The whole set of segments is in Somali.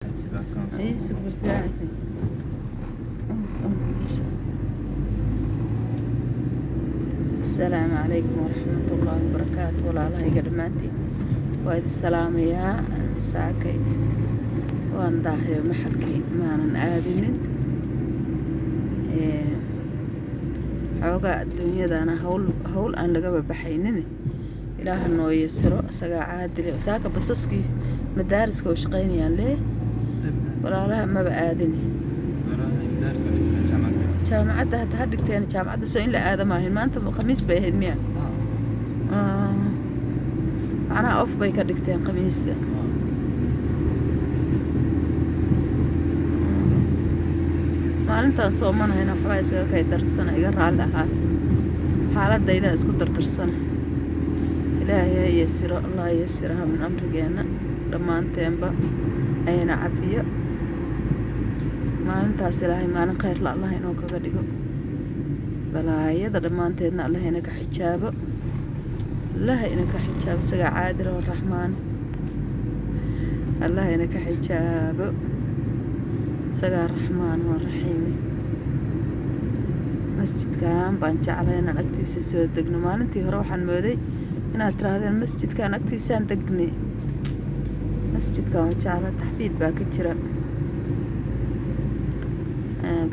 C'est vacances. إيه super ساعتين السلام عليكم ورحمة الله وبركاته walaalahayga dhammaantiin waa idin salaamayaa saakay waan daahayo maxalkii maanan aadinin xoogaa adduunyadana hawl aan lagaba baxaynin ilaaha noo yasiro isagaa caadile saaka basaskii madaariska oo shaqaynayaan lee walaalaha maba aadini jaamacadda hadda ha dhigteen jaamacadda soo in la aada maahin maanta khamiis bay ahayd miya macnaha off bay ka dhigteen khamiista maalintaan soomanahayna waxbaa isaga kay darsana iga raalli ahaad xaaladaydaa isku dardarsana ilaahay ha yasiro allah yasiraha min amrigeenna dhammaanteenba ayna cafiyo maalintaas ilaahay maalin khayrla allah inoo kaga dhigo balaayada dhammaanteedna allah ina ka xijaabo allah ina ka xijaabo isagaa caadila oo raxmaan allah ina ka xijaabo isagaa raxmaan waa raxiime masjidkan baan jeclay inaan agtiisa soo degno maalintii hore waxaan mooday inaad tiraahdeen masjidkan agtiisaan degnay masjidkan waa jecla taxfiid baa ka jira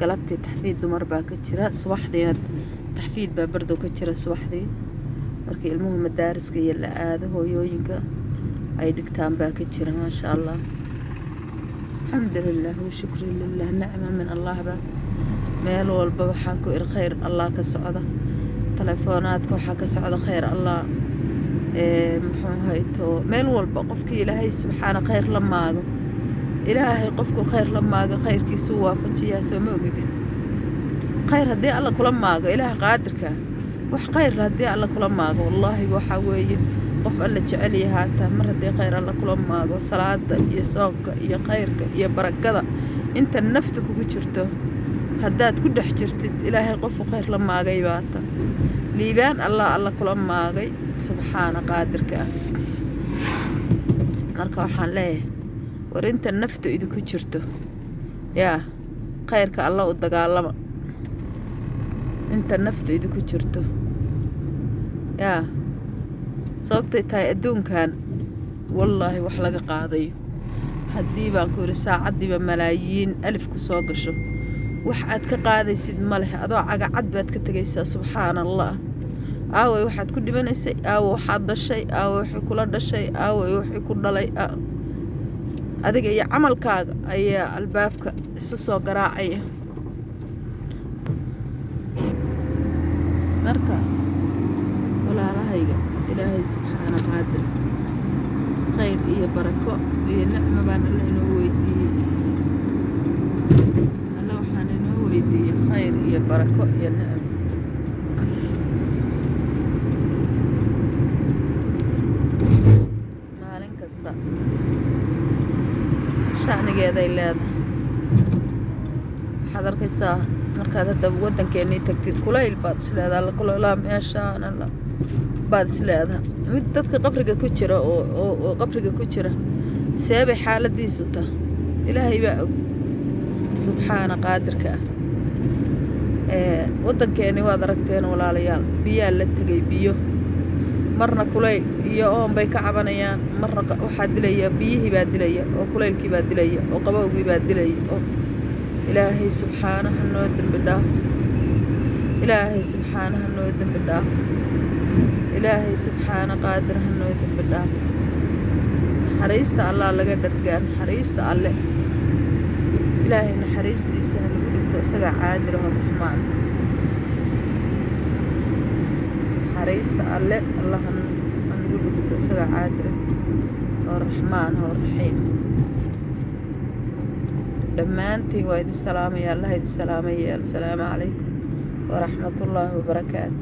galabtii taxfiid dumar baa ka jira subaxdiina taxfiid baa bardow ka jira subaxdii markii ilmuhu madaariska iyo la aado hooyooyinka ay dhigtaan baa ka jira maasha allah alxamdulilah washukri lilah nicma min allah baa meel walba waxaan ku iri khayr allah ka socda telefoonaadka waxaa ka socda khayr allah muxuu hayto meel walba qofkii ilaahay subxaana khayr la maago ilaahay qofku khayr la maago khayrkiisuu waafajiyaa soo ma ogidin khayr haddii alla kula maago ilaaha qaadirka wax khayr haddii alla kula maago wallaahi waxaa weeye qof alla jecel yahaataa mar haddii khayr alla kula maago salaada iyo soonka iyo khayrka iyo barakada inta nafta kugu jirto haddaad ku dhex jirtid ilaahay qofku khayr la maagay baata liibaan allah alla kula maagay subxaana qaadirka ah marka waxaan leeyahay war inta nafta idinku jirto yaa khayrka alla u dagaalama inta nafta idinku jirto yaa sababtay tahay adduunkan wallaahi wax laga qaadayo haddii baan ku yidhi saacaddiiba malaayiin alif ku soo gasho wax aad ka qaadaysid ma leh adoo cagacad baad ka tegaysaa subxaana allah aaway waxaad ku dhimanaysay aawo waxaad dhashay aawo wixii kula dhashay aaway wixii ku dhalay adiga iyo camalkaaga ayaa albaabka isu soo garaacaya marka walaalahayga ilaahay subxaana qaadir khayr iyo barako iyo nicmo baan alla inoo weydiiyey alla waxaan inoo weydiiyey khayr iyo barako iyo nicmo maalin kasta shacnigeeday leedahay waxaad arkaysaa markaad hadda waddankeennii tagtid kulayl baad isleedaha alla kuleelaa meeshaan alla baad isleedaha mid dadka qabriga ku jira oo qabriga ku jira seebay xaaladiisu taha ilaahay baa og subxaana qaadirka ah waddankeennii waad aragteen walaalayaal biyaa la tegay biyo marna kulayl iyo oon bay ka cabanayaan marna waxaa dilaya biyihii baa dilaya oo kulaylkii baa dilaya oo qabowgii baa dilaya oo ilaahay subxaanaha noo dembi dhaaf ilaahay subxaanaha noo dembi dhaaf ilaahay subxaana qaadir ha noo dembi dhaaf naxariista allah laga dhargaa naxariista alle ilaahay naxariistiisa ha nagu dhigto isagaa caadila oo raxmaan naxariista alle allah ha nagu dhigto isagaa caadila oo raxmaan oo raxiim dhammaantiin waa idin salaamaya allah idin salaamaya asalaamu calaykum waraxmatullaahi wabarakaatu